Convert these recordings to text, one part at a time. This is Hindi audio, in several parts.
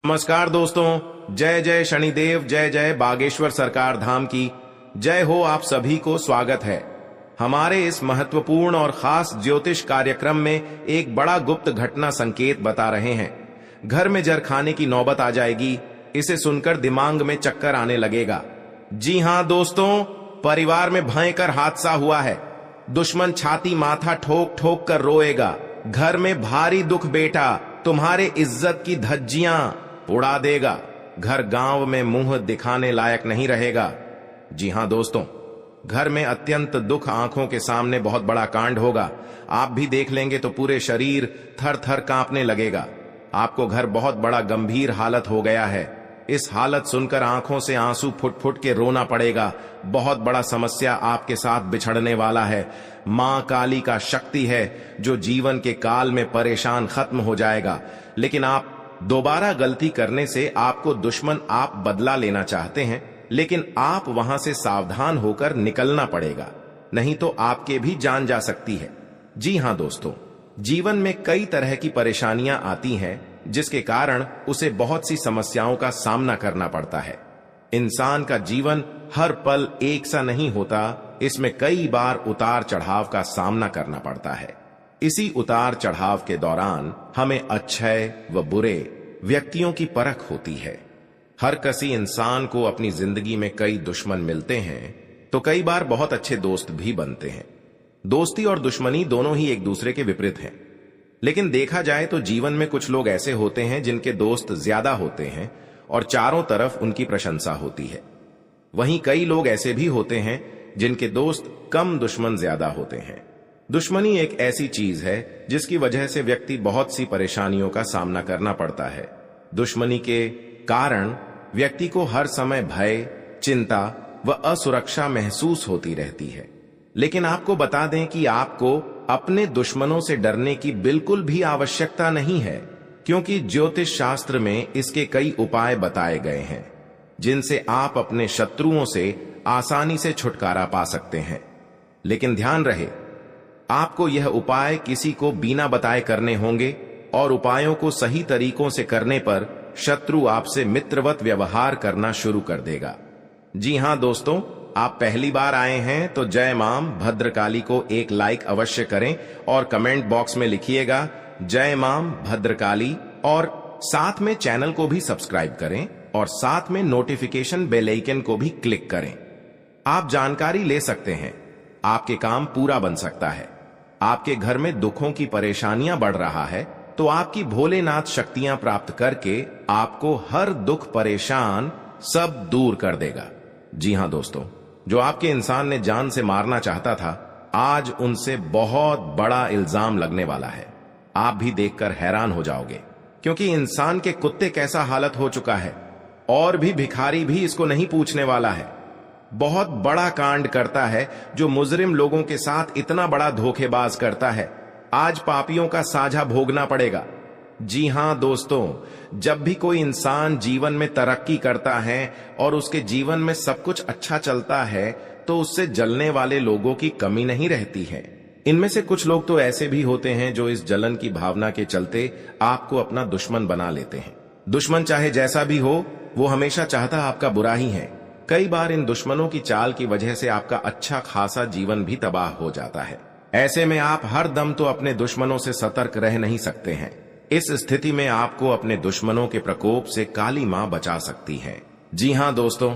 नमस्कार दोस्तों, जय जय शनिदेव, जय जय बागेश्वर सरकार धाम की जय हो। आप सभी को स्वागत है हमारे इस महत्वपूर्ण और खास ज्योतिष कार्यक्रम में। एक बड़ा गुप्त घटना संकेत बता रहे हैं। घर में जर खाने की नौबत आ जाएगी। इसे सुनकर दिमाग में चक्कर आने लगेगा। जी हां दोस्तों, परिवार में भयंकर हादसा हुआ है। दुश्मन छाती माथा ठोक ठोक कर रोएगा। घर में भारी दुख बेटा, तुम्हारे इज्जत की धज्जियां उड़ा देगा। घर गांव में मुंह दिखाने लायक नहीं रहेगा। जी हां दोस्तों, घर में अत्यंत दुख आंखों के सामने बहुत बड़ा कांड होगा। आप भी देख लेंगे तो पूरे शरीर थर थर कांपने लगेगा। आपको घर बहुत बड़ा गंभीर हालत हो गया है। इस हालत सुनकर आंखों से आंसू फुट फुट के रोना पड़ेगा। बहुत बड़ा समस्या आपके साथ बिछड़ने वाला है। मां काली का शक्ति है जो जीवन के काल में परेशान खत्म हो जाएगा। लेकिन आप दोबारा गलती करने से आपको दुश्मन आप बदला लेना चाहते हैं, लेकिन आप वहां से सावधान होकर निकलना पड़ेगा, नहीं तो आपके भी जान जा सकती है। जी हां दोस्तों, जीवन में कई तरह की परेशानियां आती हैं जिसके कारण उसे बहुत सी समस्याओं का सामना करना पड़ता है। इंसान का जीवन हर पल एक सा नहीं होता। इसमें कई बार उतार चढ़ाव का सामना करना पड़ता है। इसी उतार चढ़ाव के दौरान हमें अच्छे व बुरे व्यक्तियों की परख होती है। हर किसी इंसान को अपनी जिंदगी में कई दुश्मन मिलते हैं तो कई बार बहुत अच्छे दोस्त भी बनते हैं। दोस्ती और दुश्मनी दोनों ही एक दूसरे के विपरीत हैं। लेकिन देखा जाए तो जीवन में कुछ लोग ऐसे होते हैं जिनके दोस्त ज्यादा होते हैं और चारों तरफ उनकी प्रशंसा होती है। वहीं कई लोग ऐसे भी होते हैं जिनके दोस्त कम, दुश्मन ज्यादा होते हैं। दुश्मनी एक ऐसी चीज है जिसकी वजह से व्यक्ति बहुत सी परेशानियों का सामना करना पड़ता है। दुश्मनी के कारण व्यक्ति को हर समय भय, चिंता व असुरक्षा महसूस होती रहती है। लेकिन आपको बता दें कि आपको अपने दुश्मनों से डरने की बिल्कुल भी आवश्यकता नहीं है, क्योंकि ज्योतिष शास्त्र में इसके कई उपाय बताए गए हैं जिनसे आप अपने शत्रुओं से आसानी से छुटकारा पा सकते हैं। लेकिन ध्यान रहे, आपको यह उपाय किसी को बिना बताए करने होंगे और उपायों को सही तरीकों से करने पर शत्रु आपसे मित्रवत व्यवहार करना शुरू कर देगा। जी हां दोस्तों, आप पहली बार आए हैं तो जय मां भद्रकाली को एक लाइक अवश्य करें और कमेंट बॉक्स में लिखिएगा जय मां भद्रकाली, और साथ में चैनल को भी सब्सक्राइब करें और साथ में नोटिफिकेशन बेल आइकन को भी क्लिक करें। आप जानकारी ले सकते हैं, आपके काम पूरा बन सकता है। आपके घर में दुखों की परेशानियां बढ़ रहा है तो आपकी भोलेनाथ शक्तियां प्राप्त करके आपको हर दुख परेशान सब दूर कर देगा। जी हां दोस्तों, जो आपके इंसान ने जान से मारना चाहता था, आज उनसे बहुत बड़ा इल्जाम लगने वाला है। आप भी देखकर हैरान हो जाओगे, क्योंकि इंसान के कुत्ते कैसा हालत हो चुका है और भी भिखारी भी इसको नहीं पूछने वाला है। बहुत बड़ा कांड करता है जो मुजरिम लोगों के साथ इतना बड़ा धोखेबाज करता है। आज पापियों का साझा भोगना पड़ेगा। जी हां दोस्तों, जब भी कोई इंसान जीवन में तरक्की करता है और उसके जीवन में सब कुछ अच्छा चलता है तो उससे जलने वाले लोगों की कमी नहीं रहती है। इनमें से कुछ लोग तो ऐसे भी होते हैं जो इस जलन की भावना के चलते आपको अपना दुश्मन बना लेते हैं। दुश्मन चाहे जैसा भी हो, वो हमेशा चाहता आपका बुरा ही है। कई बार इन दुश्मनों की चाल की वजह से आपका अच्छा खासा जीवन भी तबाह हो जाता है। ऐसे में आप हर दम तो अपने दुश्मनों से सतर्क रह नहीं सकते हैं। इस स्थिति में आपको अपने दुश्मनों के प्रकोप से काली मां बचा सकती है। जी हां दोस्तों,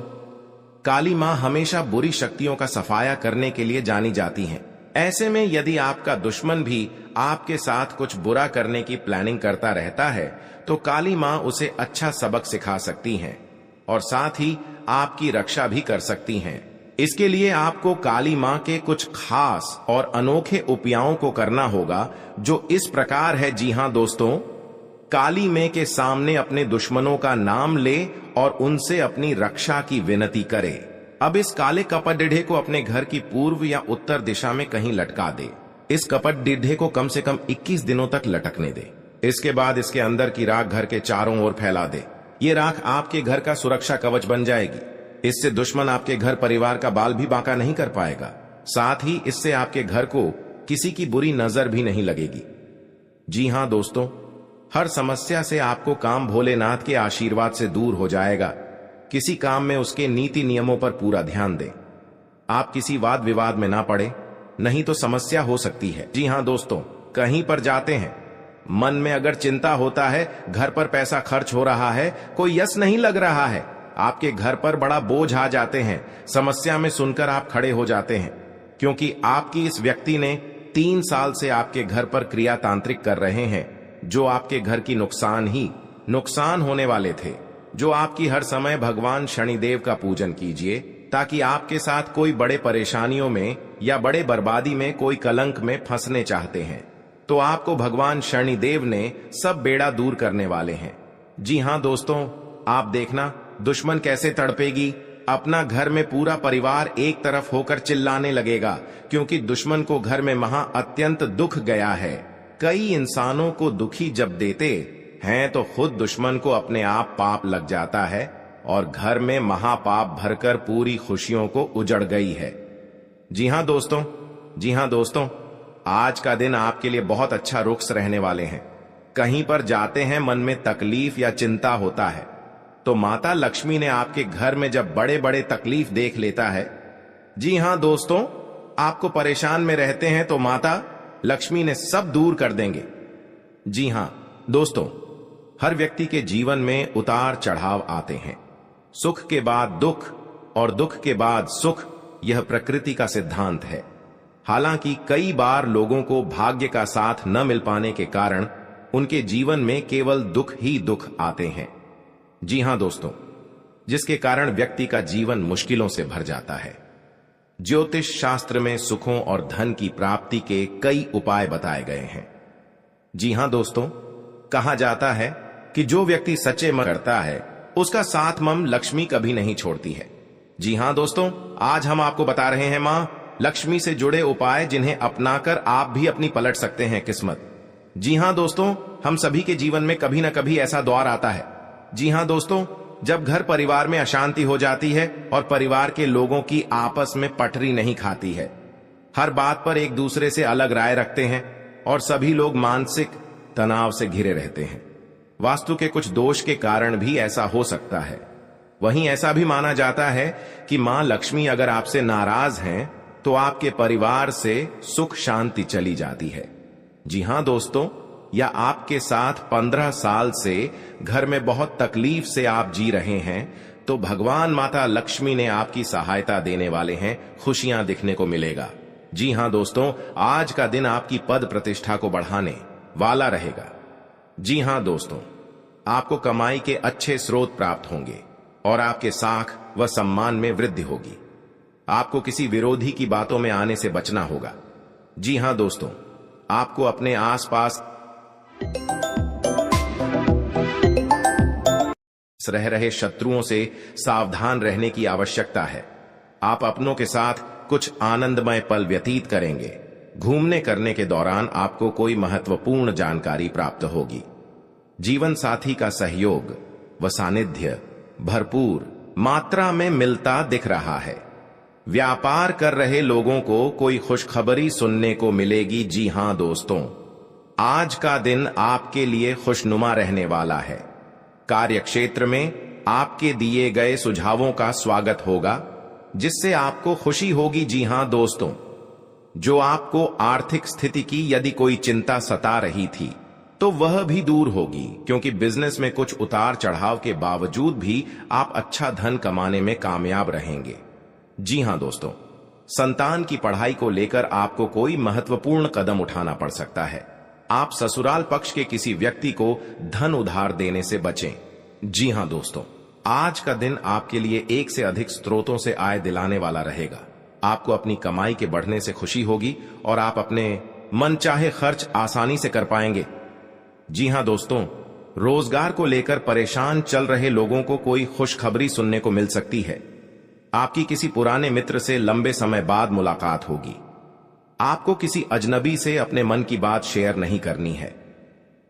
काली मां हमेशा बुरी शक्तियों का सफाया करने के लिए जानी जाती हैं। ऐसे में यदि आपका दुश्मन भी आपके साथ कुछ बुरा करने की प्लानिंग करता रहता है तो काली मां उसे अच्छा सबक सिखा सकती हैं और साथ ही आपकी रक्षा भी कर सकती हैं। इसके लिए आपको काली मां के कुछ खास और अनोखे उपायों को करना होगा, जो इस प्रकार है। जी हां दोस्तों, काली मां के सामने अपने दुश्मनों का नाम ले और उनसे अपनी रक्षा की विनती करे। अब इस काले कपट डिढ़े को अपने घर की पूर्व या उत्तर दिशा में कहीं लटका दे। इस कपट डिढ़े को कम से कम 21 दिनों तक लटकने दे। इसके बाद इसके अंदर की राख घर के चारों ओर फैला दे। ये राख आपके घर का सुरक्षा कवच बन जाएगी। इससे दुश्मन आपके घर परिवार का बाल भी बांका नहीं कर पाएगा। साथ ही इससे आपके घर को किसी की बुरी नजर भी नहीं लगेगी। जी हां दोस्तों, हर समस्या से आपको काम भोलेनाथ के आशीर्वाद से दूर हो जाएगा। किसी काम में उसके नीति नियमों पर पूरा ध्यान दें। आप किसी वाद विवाद में ना पड़े, नहीं तो समस्या हो सकती है। जी हां दोस्तों, कहीं पर जाते हैं, मन में अगर चिंता होता है, घर पर पैसा खर्च हो रहा है, कोई यश नहीं लग रहा है, आपके घर पर बड़ा बोझ आ जाते हैं, समस्या में सुनकर आप खड़े हो जाते हैं, क्योंकि आपकी इस व्यक्ति ने 3 साल से आपके घर पर क्रिया तांत्रिक कर रहे हैं, जो आपके घर की नुकसान होने वाले थे। जो आपकी हर समय भगवान शनिदेव का पूजन कीजिए, ताकि आपके साथ कोई बड़े परेशानियों में या बड़े बर्बादी में, कोई कलंक में फंसने चाहते हैं, तो आपको भगवान शनिदेव ने सब बेड़ा दूर करने वाले हैं। जी हां दोस्तों, आप देखना दुश्मन कैसे तड़पेगी। अपना घर में पूरा परिवार एक तरफ होकर चिल्लाने लगेगा, क्योंकि दुश्मन को घर में अत्यंत दुख गया है। कई इंसानों को दुखी जब देते हैं तो खुद दुश्मन को अपने आप पाप लग जाता है और घर में महापाप भरकर पूरी खुशियों को उजड़ गई है। जी हां दोस्तों, आज का दिन आपके लिए बहुत अच्छा रुख रहने वाले हैं। कहीं पर जाते हैं, मन में तकलीफ या चिंता होता है, तो माता लक्ष्मी ने आपके घर में जब बड़े बड़े तकलीफ देख लेता है, जी हां दोस्तों, आपको परेशान में रहते हैं तो माता लक्ष्मी ने सब दूर कर देंगे। जी हां दोस्तों, हर व्यक्ति के जीवन में उतार चढ़ाव आते हैं। सुख के बाद दुख और दुख के बाद सुख, यह प्रकृति का सिद्धांत है। हालांकि कई बार लोगों को भाग्य का साथ न मिल पाने के कारण उनके जीवन में केवल दुख ही दुख आते हैं। जी हां दोस्तों, जिसके कारण व्यक्ति का जीवन मुश्किलों से भर जाता है। ज्योतिष शास्त्र में सुखों और धन की प्राप्ति के कई उपाय बताए गए हैं। जी हां दोस्तों, कहा जाता है कि जो व्यक्ति सच्चे मन करता है, उसका साथ मम लक्ष्मी कभी नहीं छोड़ती है। जी हां दोस्तों, आज हम आपको बता रहे हैं मां लक्ष्मी से जुड़े उपाय, जिन्हें अपनाकर आप भी अपनी पलट सकते हैं किस्मत। जी हां दोस्तों, हम सभी के जीवन में कभी ना कभी ऐसा दौर आता है। जी हां दोस्तों, जब घर परिवार में अशांति हो जाती है और परिवार के लोगों की आपस में पटरी नहीं खाती है, हर बात पर एक दूसरे से अलग राय रखते हैं और सभी लोग मानसिक तनाव से घिरे रहते हैं। वास्तु के कुछ दोष के कारण भी ऐसा हो सकता है। वहीं ऐसा भी माना जाता है कि मां लक्ष्मी अगर आपसे नाराज हैं, तो आपके परिवार से सुख शांति चली जाती है। जी हां दोस्तों, या आपके साथ 15 साल से घर में बहुत तकलीफ से आप जी रहे हैं, तो भगवान माता लक्ष्मी ने आपकी सहायता देने वाले हैं, खुशियां दिखने को मिलेगा। जी हां दोस्तों, आज का दिन आपकी पद प्रतिष्ठा को बढ़ाने वाला रहेगा। जी हां दोस्तों, आपको कमाई के अच्छे स्रोत प्राप्त होंगे और आपके साख व सम्मान में वृद्धि होगी। आपको किसी विरोधी की बातों में आने से बचना होगा। जी हां दोस्तों, आपको अपने आसपास रह रहे शत्रुओं से सावधान रहने की आवश्यकता है। आप अपनों के साथ कुछ आनंदमय पल व्यतीत करेंगे। घूमने करने के दौरान आपको कोई महत्वपूर्ण जानकारी प्राप्त होगी। जीवन साथी का सहयोग व सानिध्य भरपूर मात्रा में मिलता दिख रहा है। व्यापार कर रहे लोगों को कोई खुशखबरी सुनने को मिलेगी। जी हां दोस्तों, आज का दिन आपके लिए खुशनुमा रहने वाला है। कार्य क्षेत्र में आपके दिए गए सुझावों का स्वागत होगा, जिससे आपको खुशी होगी। जी हां दोस्तों, जो आपको आर्थिक स्थिति की यदि कोई चिंता सता रही थी, तो वह भी दूर होगी, क्योंकि बिजनेस में कुछ उतार चढ़ाव के बावजूद भी आप अच्छा धन कमाने में कामयाब रहेंगे। जी हां दोस्तों, संतान की पढ़ाई को लेकर आपको कोई महत्वपूर्ण कदम उठाना पड़ सकता है। आप ससुराल पक्ष के किसी व्यक्ति को धन उधार देने से बचें। जी हां दोस्तों, आज का दिन आपके लिए एक से अधिक स्रोतों से आय दिलाने वाला रहेगा। आपको अपनी कमाई के बढ़ने से खुशी होगी और आप अपने मनचाहे खर्च आसानी से कर पाएंगे। जी हां दोस्तों, रोजगार को लेकर परेशान चल रहे लोगों को कोई खुशखबरी सुनने को मिल सकती है। आपकी किसी पुराने मित्र से लंबे समय बाद मुलाकात होगी। आपको किसी अजनबी से अपने मन की बात शेयर नहीं करनी है।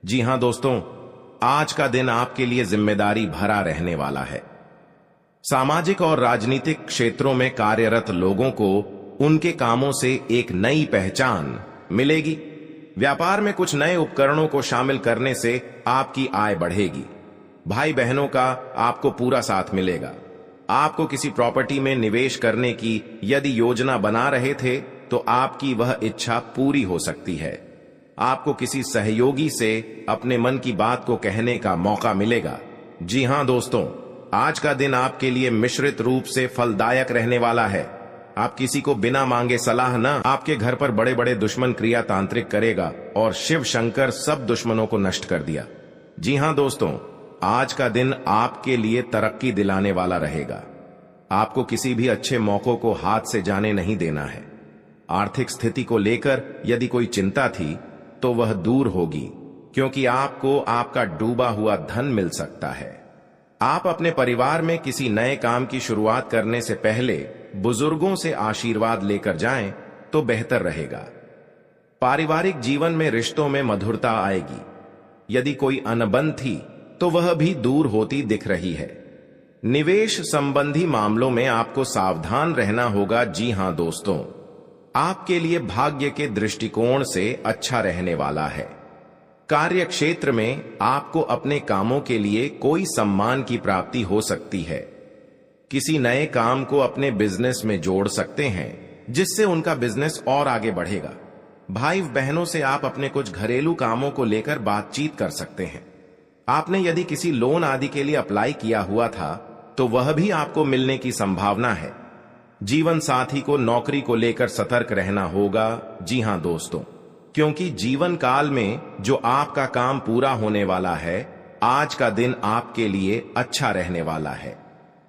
जी हां दोस्तों, आज का दिन आपके लिए जिम्मेदारी भरा रहने वाला है। सामाजिक और राजनीतिक क्षेत्रों में कार्यरत लोगों को उनके कामों से एक नई पहचान मिलेगी। व्यापार में कुछ नए उपकरणों को शामिल करने से आपकी आय बढ़ेगी। भाई बहनों का आपको पूरा साथ मिलेगा। आपको किसी प्रॉपर्टी में निवेश करने की यदि योजना बना रहे थे तो आपकी वह इच्छा पूरी हो सकती है। आपको किसी सहयोगी से अपने मन की बात को कहने का मौका मिलेगा। जी हां दोस्तों, आज का दिन आपके लिए मिश्रित रूप से फलदायक रहने वाला है। आप किसी को बिना मांगे सलाह न आपके घर पर बड़े बड़े दुश्मन क्रिया तांत्रिक करेगा और शिव शंकर सब दुश्मनों को नष्ट कर दिया। जी हां दोस्तों, आज का दिन आपके लिए तरक्की दिलाने वाला रहेगा। आपको किसी भी अच्छे मौकों को हाथ से जाने नहीं देना है। आर्थिक स्थिति को लेकर यदि कोई चिंता थी तो वह दूर होगी, क्योंकि आपको आपका डूबा हुआ धन मिल सकता है। आप अपने परिवार में किसी नए काम की शुरुआत करने से पहले बुजुर्गों से आशीर्वाद लेकर जाएं तो बेहतर रहेगा। पारिवारिक जीवन में रिश्तों में मधुरता आएगी। यदि कोई अनबन थी तो वह भी दूर होती दिख रही है। निवेश संबंधी मामलों में आपको सावधान रहना होगा। जी हां दोस्तों, आपके लिए भाग्य के दृष्टिकोण से अच्छा रहने वाला है। कार्य क्षेत्र में आपको अपने कामों के लिए कोई सम्मान की प्राप्ति हो सकती है। किसी नए काम को अपने बिजनेस में जोड़ सकते हैं, जिससे उनका बिजनेस और आगे बढ़ेगा। भाई बहनों से आप अपने कुछ घरेलू कामों को लेकर बातचीत कर सकते हैं। आपने यदि किसी लोन आदि के लिए अप्लाई किया हुआ था तो वह भी आपको मिलने की संभावना है। जीवन साथी को नौकरी को लेकर सतर्क रहना होगा। जी हां दोस्तों, क्योंकि जीवन काल में जो आपका काम पूरा होने वाला है, आज का दिन आपके लिए अच्छा रहने वाला है।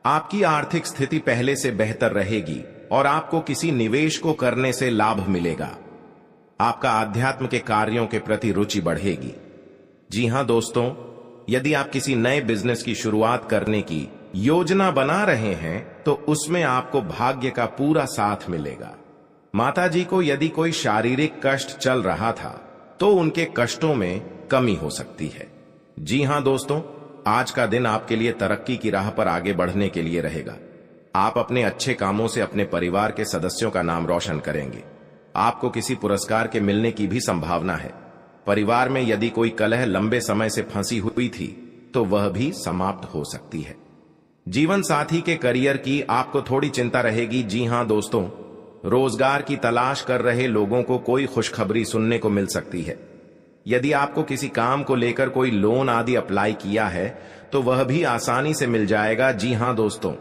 आपकी आर्थिक स्थिति पहले से बेहतर रहेगी और आपको किसी निवेश को करने से लाभ मिलेगा। आपका आध्यात्म के कार्यों के प्रति रुचि बढ़ेगी। जी हां दोस्तों, यदि आप किसी नए बिजनेस की शुरुआत करने की योजना बना रहे हैं तो उसमें आपको भाग्य का पूरा साथ मिलेगा। माताजी को यदि कोई शारीरिक कष्ट चल रहा था तो उनके कष्टों में कमी हो सकती है। जी हां दोस्तों, आज का दिन आपके लिए तरक्की की राह पर आगे बढ़ने के लिए रहेगा। आप अपने अच्छे कामों से अपने परिवार के सदस्यों का नाम रोशन करेंगे। आपको किसी पुरस्कार के मिलने की भी संभावना है। परिवार में यदि कोई कलह लंबे समय से फंसी हुई थी तो वह भी समाप्त हो सकती है। जीवन साथी के करियर की आपको थोड़ी चिंता रहेगी। जी हां दोस्तों, रोजगार की तलाश कर रहे लोगों को कोई खुशखबरी सुनने को मिल सकती है। यदि आपको किसी काम को लेकर कोई लोन आदि अप्लाई किया है तो वह भी आसानी से मिल जाएगा। जी हां दोस्तों,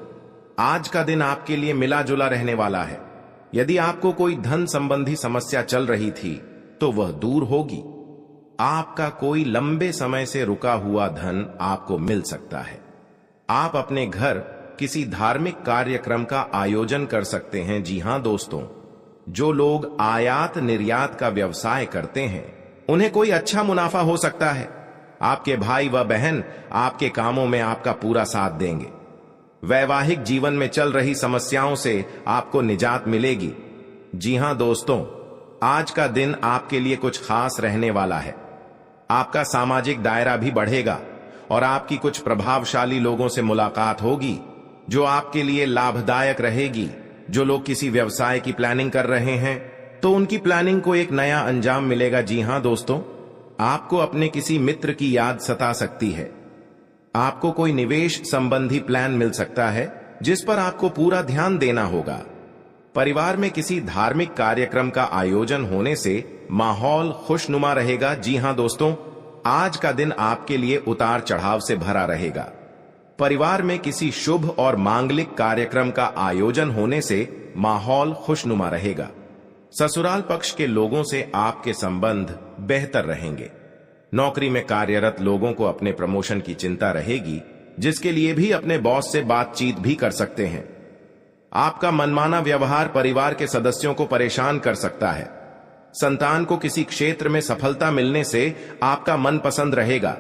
आज का दिन आपके लिए मिला जुला रहने वाला है। यदि आपको कोई धन संबंधी समस्या चल रही थी तो वह दूर होगी। आपका कोई लंबे समय से रुका हुआ धन आपको मिल सकता है। आप अपने घर किसी धार्मिक कार्यक्रम का आयोजन कर सकते हैं। जी हां दोस्तों, जो लोग आयात निर्यात का व्यवसाय करते हैं उन्हें कोई अच्छा मुनाफा हो सकता है। आपके भाई व बहन आपके कामों में आपका पूरा साथ देंगे। वैवाहिक जीवन में चल रही समस्याओं से आपको निजात मिलेगी। जी हां दोस्तों, आज का दिन आपके लिए कुछ खास रहने वाला है। आपका सामाजिक दायरा भी बढ़ेगा और आपकी कुछ प्रभावशाली लोगों से मुलाकात होगी जो आपके लिए लाभदायक रहेगी। जो लोग किसी व्यवसाय की प्लानिंग कर रहे हैं तो उनकी प्लानिंग को एक नया अंजाम मिलेगा। जी हां दोस्तों, आपको अपने किसी मित्र की याद सता सकती है। आपको कोई निवेश संबंधी प्लान मिल सकता है जिस पर आपको पूरा ध्यान देना होगा। परिवार में किसी धार्मिक कार्यक्रम का आयोजन होने से माहौल खुशनुमा रहेगा। जी हां दोस्तों, आज का दिन आपके लिए उतार चढ़ाव से भरा रहेगा। परिवार में किसी शुभ और मांगलिक कार्यक्रम का आयोजन होने से माहौल खुशनुमा रहेगा। ससुराल पक्ष के लोगों से आपके संबंध बेहतर रहेंगे। नौकरी में कार्यरत लोगों को अपने प्रमोशन की चिंता रहेगी, जिसके लिए भी अपने बॉस से बातचीत भी कर सकते हैं। आपका मनमाना व्यवहार परिवार के सदस्यों को परेशान कर सकता है। संतान को किसी क्षेत्र में सफलता मिलने से आपका मन पसंद रहेगा।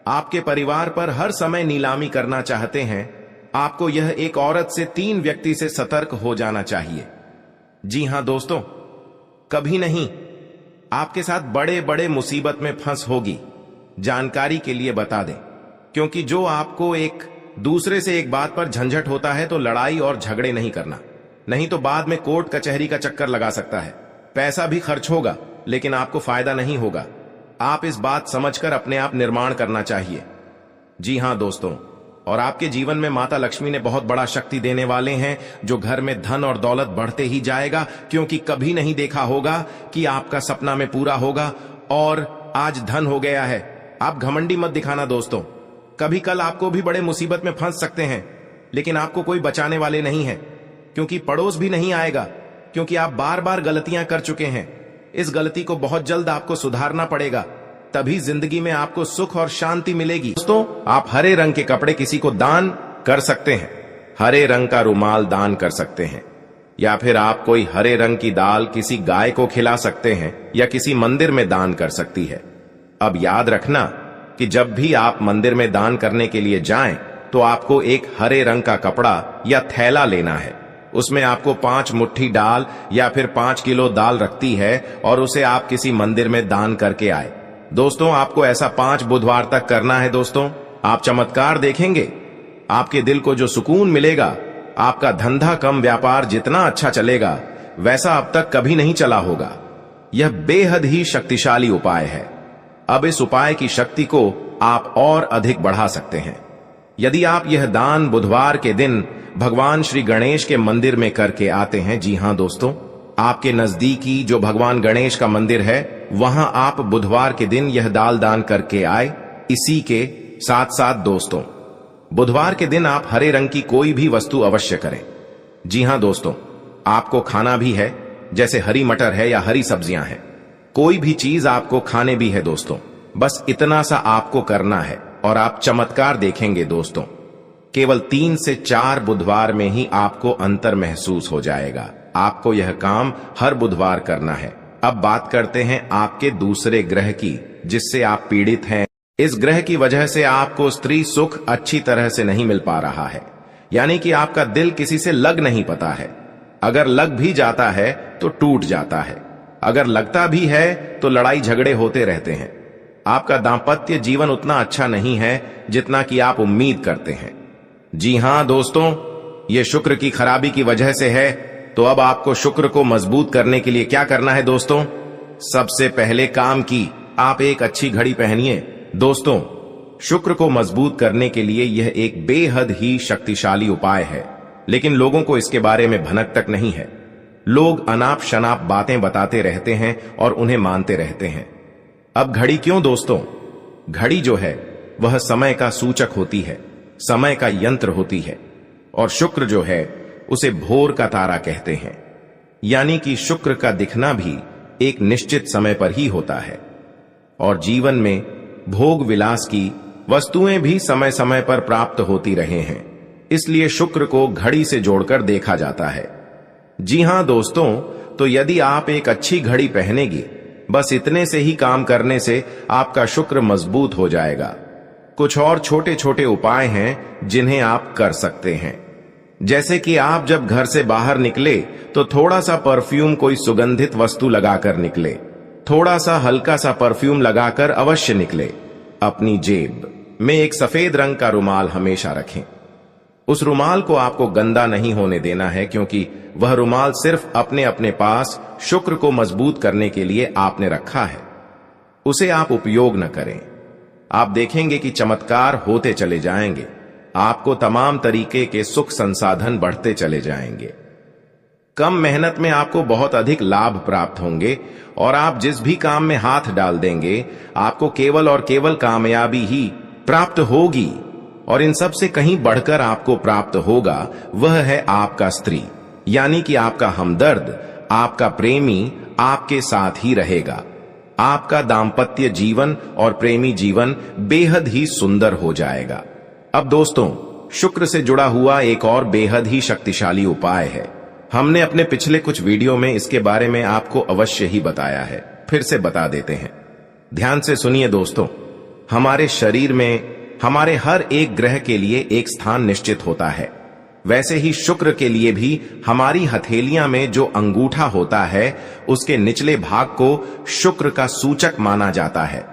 आपके परिवार पर हर समय नीलामी करना चाहते हैं। आपको यह एक औरत से 3 व्यक्ति से सतर्क हो जाना चाहिए। जी हां दोस्तों, कभी नहीं आपके साथ बड़े बड़े मुसीबत में फंस होगी। जानकारी के लिए बता दें, क्योंकि जो आपको एक दूसरे से एक बात पर झंझट होता है तो लड़ाई और झगड़े नहीं करना, नहीं तो बाद में कोर्ट कचहरी का चक्कर लगा सकता है, पैसा भी खर्च होगा। लेकिन आपको फायदा नहीं होगा। आप इस बात समझकर अपने आप निर्माण करना चाहिए। जी हां दोस्तों, और आपके जीवन में माता लक्ष्मी ने बहुत बड़ा शक्ति देने वाले हैं, जो घर में धन और दौलत बढ़ते ही जाएगा, क्योंकि कभी नहीं देखा होगा कि आपका सपना में पूरा होगा और आज धन हो गया है। आप घमंडी मत दिखाना दोस्तों। कभी कल आपको भी बड़े मुसीबत में फंस सकते हैं, लेकिन आपको कोई बचाने वाले नहीं है, क्योंकि पड़ोस भी नहीं आएगा, क्योंकि आप बार बार गलतियां कर चुके हैं। इस गलती को बहुत जल्द आपको सुधारना पड़ेगा, तभी जिंदगी में आपको सुख और शांति मिलेगी। दोस्तों, आप हरे रंग के कपड़े किसी को दान कर सकते हैं, हरे रंग का रुमाल दान कर सकते हैं, या फिर आप कोई हरे रंग की दाल किसी गाय को खिला सकते हैं या किसी मंदिर में दान कर सकती है। अब याद रखना कि जब भी आप मंदिर में दान करने के लिए जाएं, तो आपको एक हरे रंग का कपड़ा या थैला लेना है। उसमें आपको 5 मुट्ठी दाल या फिर 5 किलो दाल रखती है और उसे आप किसी मंदिर में दान करके आए। दोस्तों, आपको ऐसा 5 बुधवार तक करना है। दोस्तों, आप चमत्कार देखेंगे। आपके दिल को जो सुकून मिलेगा, आपका धंधा कम व्यापार जितना अच्छा चलेगा, वैसा अब तक कभी नहीं चला होगा। यह बेहद ही शक्तिशाली उपाय है। अब इस उपाय की शक्ति को आप और अधिक बढ़ा सकते हैं। यदि आप यह दान बुधवार के दिन भगवान श्री गणेश के मंदिर में करके आते हैं, जी हां दोस्तों, आपके नजदीकी जो भगवान गणेश का मंदिर है, वहां आप बुधवार के दिन यह दाल दान करके आए। इसी के साथ साथ दोस्तों, बुधवार के दिन आप हरे रंग की कोई भी वस्तु अवश्य करें। जी हां दोस्तों, आपको खाना भी है, जैसे हरी मटर है या हरी सब्जियां हैं। कोई भी चीज आपको खाने भी है दोस्तों। बस इतना सा आपको करना है और आप चमत्कार देखेंगे दोस्तों। केवल 3 से 4 बुधवार में ही आपको अंतर महसूस हो जाएगा। आपको यह काम हर बुधवार करना है। अब बात करते हैं आपके दूसरे ग्रह की, जिससे आप पीड़ित हैं। इस ग्रह की वजह से आपको स्त्री सुख अच्छी तरह से नहीं मिल पा रहा है, यानी कि आपका दिल किसी से लग नहीं पाता है। अगर लग भी जाता है तो टूट जाता है, अगर लगता भी है तो लड़ाई झगड़े होते रहते हैं। आपका दांपत्य जीवन उतना अच्छा नहीं है जितना कि आप उम्मीद करते हैं। जी हां दोस्तों, यह शुक्र की खराबी की वजह से है। तो अब आपको शुक्र को मजबूत करने के लिए क्या करना है दोस्तों? सबसे पहले काम की आप एक अच्छी घड़ी पहनिए। दोस्तों, शुक्र को मजबूत करने के लिए यह एक बेहद ही शक्तिशाली उपाय है, लेकिन लोगों को इसके बारे में भनक तक नहीं है। लोग अनाप शनाप बातें बताते रहते हैं और उन्हें मानते रहते हैं। अब घड़ी क्यों दोस्तों? घड़ी जो है वह समय का सूचक होती है, समय का यंत्र होती है, और शुक्र जो है उसे भोर का तारा कहते हैं। यानी कि शुक्र का दिखना भी एक निश्चित समय पर ही होता है, और जीवन में भोग विलास की वस्तुएं भी समय समय पर प्राप्त होती रहे हैं। इसलिए शुक्र को घड़ी से जोड़कर देखा जाता है। जी हां दोस्तों, तो यदि आप एक अच्छी घड़ी पहनेगी, बस इतने से ही काम करने से आपका शुक्र मजबूत हो जाएगा। कुछ और छोटे छोटे उपाय हैं जिन्हें आप कर सकते हैं, जैसे कि आप जब घर से बाहर निकले तो थोड़ा सा परफ्यूम, कोई सुगंधित वस्तु लगाकर निकले। थोड़ा सा हल्का सा परफ्यूम लगाकर अवश्य निकले। अपनी जेब में एक सफेद रंग का रुमाल हमेशा रखें। उस रुमाल को आपको गंदा नहीं होने देना है, क्योंकि वह रुमाल सिर्फ अपने अपने पास शुक्र को मजबूत करने के लिए आपने रखा है। उसे आप उपयोग न करें। आप देखेंगे कि चमत्कार होते चले जाएंगे। आपको तमाम तरीके के सुख संसाधन बढ़ते चले जाएंगे। कम मेहनत में आपको बहुत अधिक लाभ प्राप्त होंगे, और आप जिस भी काम में हाथ डाल देंगे, आपको केवल और केवल कामयाबी ही प्राप्त होगी। और इन सब से कहीं बढ़कर आपको प्राप्त होगा वह है आपका स्त्री, यानी कि आपका हमदर्द, आपका प्रेमी आपके साथ ही रहेगा। आपका दांपत्य जीवन और प्रेमी जीवन बेहद ही सुंदर हो जाएगा। अब दोस्तों, शुक्र से जुड़ा हुआ एक और बेहद ही शक्तिशाली उपाय है। हमने अपने पिछले कुछ वीडियो में इसके बारे में आपको अवश्य ही बताया है, फिर से बता देते हैं। ध्यान से सुनिए दोस्तों। हमारे शरीर में हमारे हर एक ग्रह के लिए एक स्थान निश्चित होता है। वैसे ही शुक्र के लिए भी हमारी हथेलियां में जो अंगूठा होता है, उसके निचले भाग को शुक्र का सूचक माना जाता है।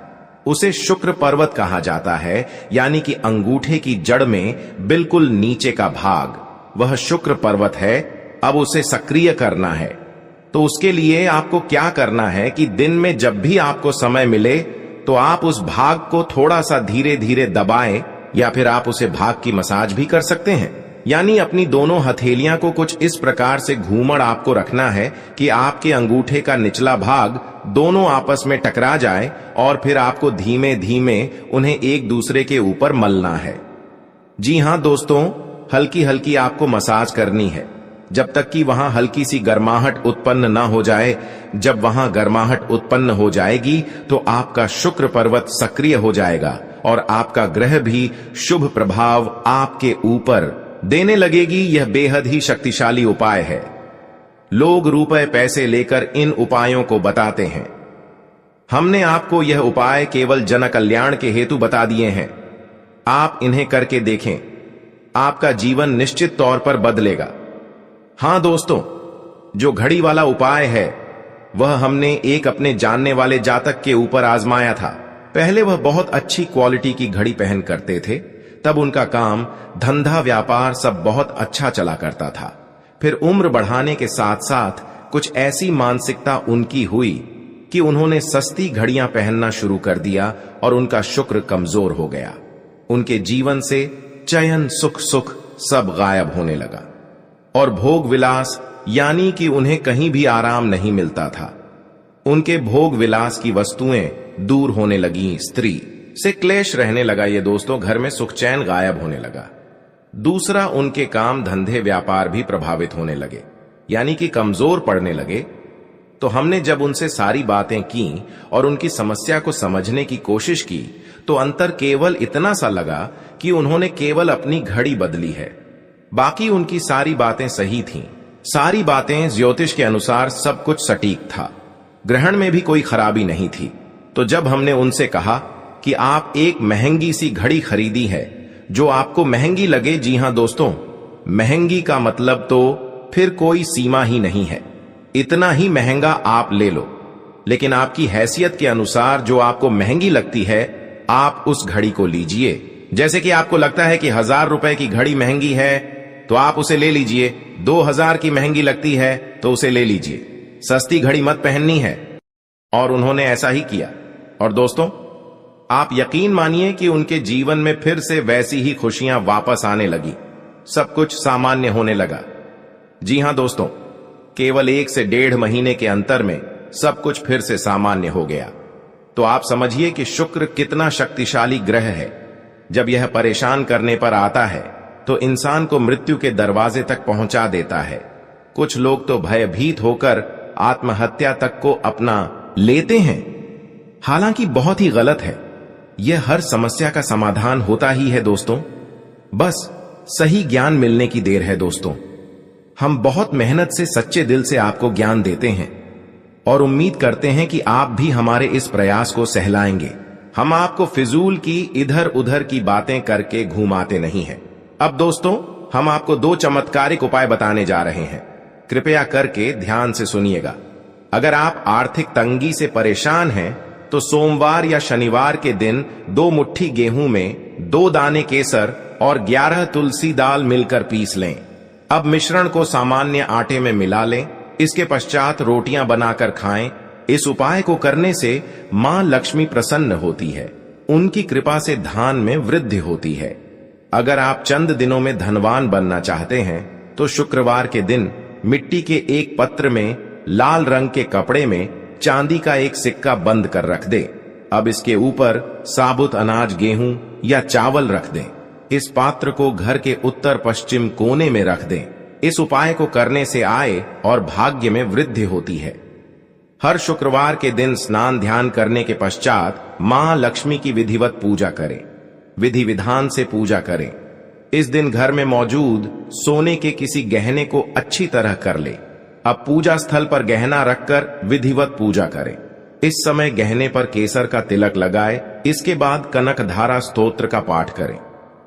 उसे शुक्र पर्वत कहा जाता है, यानी कि अंगूठे की जड़ में बिल्कुल नीचे का भाग वह शुक्र पर्वत है। अब उसे सक्रिय करना है। तो उसके लिए आपको क्या करना है कि दिन में जब भी आपको समय मिले तो आप उस भाग को थोड़ा सा धीरे धीरे दबाएं, या फिर आप उसे भाग की मसाज भी कर सकते हैं। यानी अपनी दोनों हथेलियां को कुछ इस प्रकार से घूमड़ आपको रखना है कि आपके अंगूठे का निचला भाग दोनों आपस में टकरा जाए, और फिर आपको धीमे धीमे उन्हें एक दूसरे के ऊपर मलना है। जी हां दोस्तों, हल्की हल्की आपको मसाज करनी है जब तक कि वहां हल्की सी गर्माहट उत्पन्न ना हो जाए। जब वहां गर्माहट उत्पन्न हो जाएगी तो आपका शुक्र पर्वत सक्रिय हो जाएगा और आपका ग्रह भी शुभ प्रभाव आपके ऊपर देने लगेगी। यह बेहद ही शक्तिशाली उपाय है। लोग रुपए पैसे लेकर इन उपायों को बताते हैं। हमने आपको यह उपाय केवल जन कल्याण के हेतु बता दिए हैं। आप इन्हें करके देखें, आपका जीवन निश्चित तौर पर बदलेगा। हां दोस्तों, जो घड़ी वाला उपाय है वह हमने एक अपने जानने वाले जातक के ऊपर आजमाया था। पहले वह बहुत अच्छी क्वालिटी की घड़ी पहन करते थे, तब उनका काम, धंधा, व्यापार सब बहुत अच्छा चला करता था। फिर उम्र बढ़ाने के साथ साथ कुछ ऐसी मानसिकता उनकी हुई कि उन्होंने सस्ती घड़ियां पहनना शुरू कर दिया और उनका शुक्र कमजोर हो गया। उनके जीवन से चयन, सुख सुख सब गायब होने लगा और भोग विलास, यानी कि उन्हें कहीं भी आराम नहीं मिलता था। उनके भोग विलास की वस्तुएं दूर होने लगी, स्त्री से क्लेश रहने लगा। ये दोस्तों, घर में सुख चैन गायब होने लगा। दूसरा, उनके काम, धंधे, व्यापार भी प्रभावित होने लगे, यानी कि कमजोर पड़ने लगे। तो हमने जब उनसे सारी बातें की और उनकी समस्या को समझने की कोशिश की तो अंतर केवल इतना सा लगा कि उन्होंने केवल अपनी घड़ी बदली है, बाकी उनकी सारी बातें सही थीं। सारी बातें ज्योतिष के अनुसार सब कुछ सटीक था, ग्रहण में भी कोई खराबी नहीं थी। तो जब हमने उनसे कहा कि आप एक महंगी सी घड़ी खरीदी है जो आपको महंगी लगे, जी हां दोस्तों, महंगी का मतलब तो फिर कोई सीमा ही नहीं है, इतना ही महंगा आप ले लो, लेकिन आपकी हैसियत के अनुसार जो आपको महंगी लगती है आप उस घड़ी को लीजिए। जैसे कि आपको लगता है कि 1000 रुपए की घड़ी महंगी है तो आप उसे ले लीजिए, 2000 की महंगी लगती है तो उसे ले लीजिए, सस्ती घड़ी मत पहननी है। और उन्होंने ऐसा ही किया। और दोस्तों, आप यकीन मानिए कि उनके जीवन में फिर से वैसी ही खुशियां वापस आने लगी, सब कुछ सामान्य होने लगा। जी हां दोस्तों, केवल 1 से 1.5 महीने के अंतर में सब कुछ फिर से सामान्य हो गया। तो आप समझिए कि शुक्र कितना शक्तिशाली ग्रह है। जब यह परेशान करने पर आता है तो इंसान को मृत्यु के दरवाजे तक पहुंचा देता है। कुछ लोग तो भयभीत होकर आत्महत्या तक को अपना लेते हैं, हालांकि बहुत ही गलत है। यह हर समस्या का समाधान होता ही है दोस्तों, बस सही ज्ञान मिलने की देर है दोस्तों। हम बहुत मेहनत से, सच्चे दिल से आपको ज्ञान देते हैं और उम्मीद करते हैं कि आप भी हमारे इस प्रयास को सहलाएंगे। हम आपको फिजूल की, इधर उधर की बातें करके घुमाते नहीं हैं। अब दोस्तों, हम आपको 2 चमत्कारिक उपाय बताने जा रहे हैं, कृपया करके ध्यान से सुनिएगा। अगर आप आर्थिक तंगी से परेशान हैं तो सोमवार या शनिवार के दिन 2 मुट्ठी गेहूं में 2 दाने केसर और 11 तुलसी दाल मिलकर पीस लें। अब मिश्रण को सामान्य आटे में मिला लें। इसके पश्चात रोटियां बनाकर खाएं। इस उपाय को करने से मां लक्ष्मी प्रसन्न होती है, उनकी कृपा से धान में वृद्धि होती है। अगर आप चंद दिनों में धनवान बनना चाहते हैं तो शुक्रवार के दिन मिट्टी के एक पत्र में लाल रंग के कपड़े में चांदी का एक सिक्का बंद कर रख दें। अब इसके ऊपर साबुत अनाज, गेहूं या चावल रख दें। इस पात्र को घर के उत्तर पश्चिम कोने में रख दें। इस उपाय को करने से आय और भाग्य में वृद्धि होती है। हर शुक्रवार के दिन स्नान ध्यान करने के पश्चात मां लक्ष्मी की विधिवत पूजा करें, विधि विधान से पूजा करें। इस दिन घर में मौजूद सोने के किसी गहने को अच्छी तरह कर ले। अब पूजा स्थल पर गहना रखकर विधिवत पूजा करें। इस समय गहने पर केसर का तिलक लगाए। इसके बाद कनक धारा स्तोत्र का पाठ करें।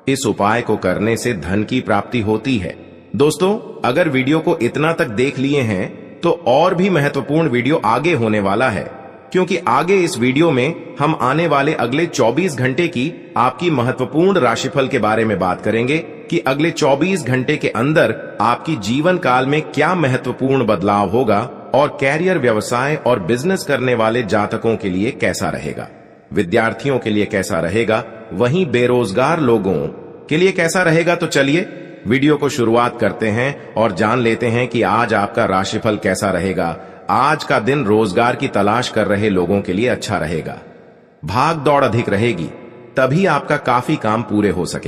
इस उपाय को करने से धन की प्राप्ति होती है। दोस्तों, अगर वीडियो को इतना तक देख लिए हैं तो और भी महत्वपूर्ण वीडियो आगे होने वाला है, क्योंकि आगे इस वीडियो में हम आने वाले अगले 24 घंटे की आपकी महत्वपूर्ण राशिफल के बारे में बात करेंगे कि अगले 24 घंटे के अंदर आपकी जीवन काल में क्या महत्वपूर्ण बदलाव होगा और कैरियर, व्यवसाय और बिजनेस करने वाले जातकों के लिए कैसा रहेगा। विद्यार्थियों के लिए कैसा रहेगा, वहीं बेरोजगार लोगों के लिए कैसा रहेगा। तो चलिए वीडियो को शुरुआत करते हैं और जान लेते हैं कि आज आपका राशिफल कैसा रहेगा। आज का दिन रोजगार की तलाश कर रहे लोगों के लिए अच्छा रहेगा। भाग दौड़ अधिक रहेगी, तभी आपका काफी काम पूरे हो सके।